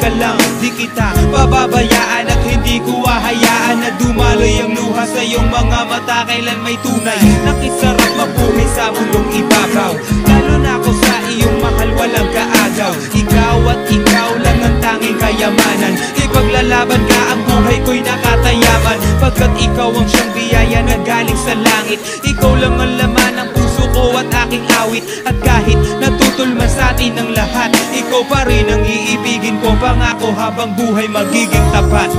ka lang, di kita pababayaan at hindi ko hahayaan na dumaloy ang luha sa iyong mga mata. Kailan may tunay, nakisarap mabuhay sa mundong ibabaw. Lalo na ako sa iyong mahal, walang kaagaw. Ikaw at ikaw lang ang tanging kayamanan. Ipaglalaban ka, ang buhay ko'y nakatayaman, pagkat ikaw ang siyang biyaya na galing sa langit. Ikaw lang ang laman ng puso ko at aking awit. At kahit natutol man sa atin ang lahat, ikaw pa rin ang iibigin ko. Pangako habang buhay magiging tapat.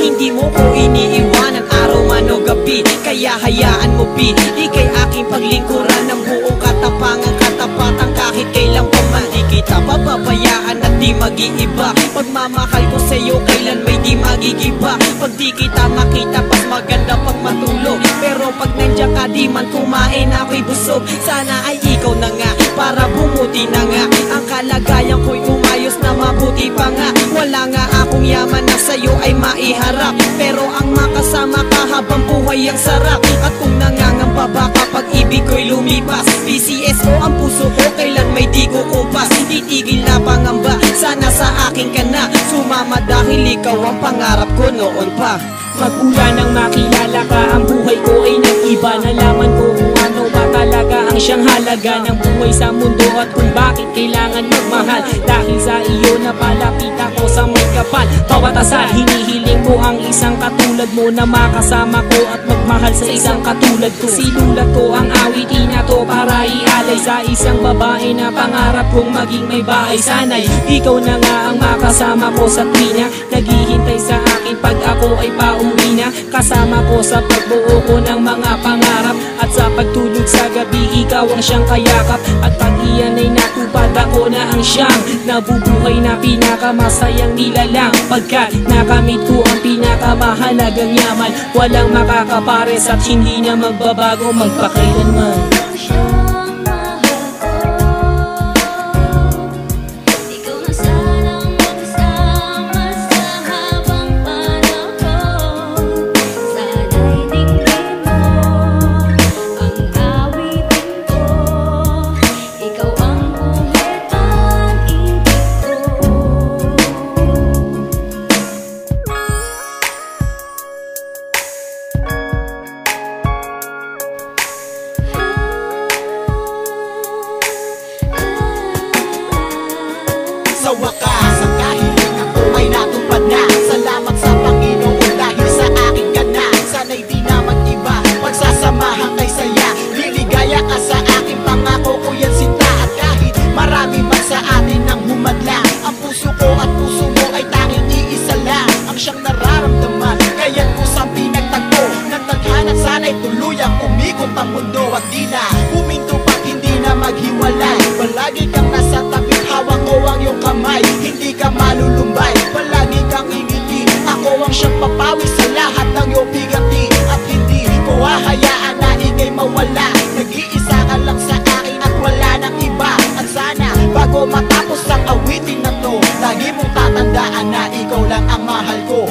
Hindi mo ko iniiwanan araw man o gabi, kaya hayaan mo P, ika'y aking paglingkuran ng buong katapangan, katapatan kahit kailan pa man. Di kita papabayaan at di mag-iiba, pagmamahal ko sa'yo kailan may di magigiba. Pag di kita makita pas maganda pag matulog, pero pag nandiyan ka di man kumain ako'y busog. Sana ay ikaw na nga para bumuti na nga ang kalagayan ko'y umayos na mabuti pa nga. Wala nga akong yaman na sa'yo ay maiharap, pero ang makasama ka habang buhay ang sarap. At kung nangangamba ba kapag ibig ko'y lumipas, PCSO ang puso ko kailan may di ko kupas. Titigil na pangamba, sana sa akin ka na sumama dahil ikaw ang pangarap ko noon pa. Magmula nang makilala ka, ang buhay ko ay nag-iba. Nalaman ko kung ano ba talaga ang siyang halaga ng buhay sa mundo at kung bakit kailangan magmahal. Dahil sa iyo napalapit ako sa may kapal. Bawat asal hinihiling ko ang isang katulad mo na makasama ko at magmahal sa isang katulad ko. Sinulat ko ang awitin na to para ialay sa isang babae na pangarap kong maging may bahay sanay. Ikaw na nga ang makasama ko sa tuwina, naghihintay sa akin pag ako ay pauwi na. Kasama ko sa pagbuo ko ng mga pangarap, at sa pagtulog sa gabi ikaw ang siyang kayakap. At pag iyan ay natupad, ako na ang siyang nabubuhay na pinakamasayang nilalang, pagkat nakamit ko ang pinakamahalagang yaman. Walang makakapares at hindi na magbabago magpakailanman. Sa wakas, ang kahilingan ko ay natupad na. Salamat sa Panginoon dahil sa akin ka na. Sana'y di na mag-iba, pagsasamahan kay saya. Liligaya ka sa akin, pangako ko yan sinta. At kahit marami man sa atin ang humadlang, ang puso ko at puso mo ay tanging iisa lang ang siyang nararamdaman. Kaya't kusang pinagtagpo ng tadhana, sana'y tuluyang umikot ang mundo. At di na huminto pat hindi na maghiwalay. Palagi kang nasa tabi, hawak ko ang iyong kamay, hindi ka malulumbay, palagi kang ingiti. Ako ang siyang papawi sa lahat ng iyong bigati. At hindi ko hahayaan na ika'y mawala. Nag-iisa ka lang sa akin at wala nang iba. At sana bago matapos ang awitin na to, lagi mong tatandaan na ikaw lang ang mahal ko.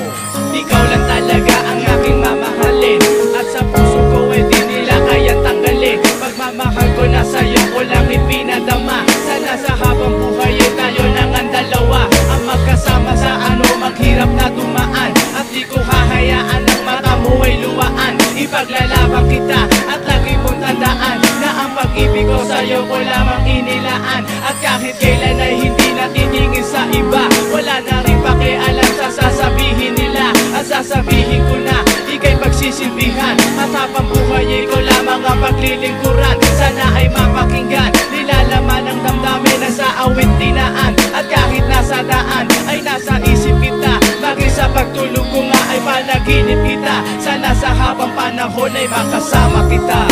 Ikaw lang talaga ang aking mamahalin, at sa puso ko ay di nila kayang tanggalin. Pagmamahal ko na sa'yo ko lang ipinadama. Sana sa habang buhay ay tayo nang ang dalawa, ang magkasama sa ano maghirap na dumaan. At di ko hahayaan ang mata mo ay luwaan. Ipaglalaban kita at lagi mong tandaan na ang pag-ibig ko sa'yo ko lamang inilaan. At kahit kailan ay hindi natitingin sa iba, wala na rin pakialam sa sasabihin nila. At sasabihin ko na ika'y pagsisilbihan, at habang buhay ikaw lamang ang paglilingkuran. Sana ay mapakinggan, nilalaman ang damdamin na sa awit tinaan. At kahit nasa daan ay nasa isip kita, bagay sa pagtulog ko nga ay panaginip kita. Sana sa habang panahon ay makasama kita.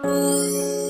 Thank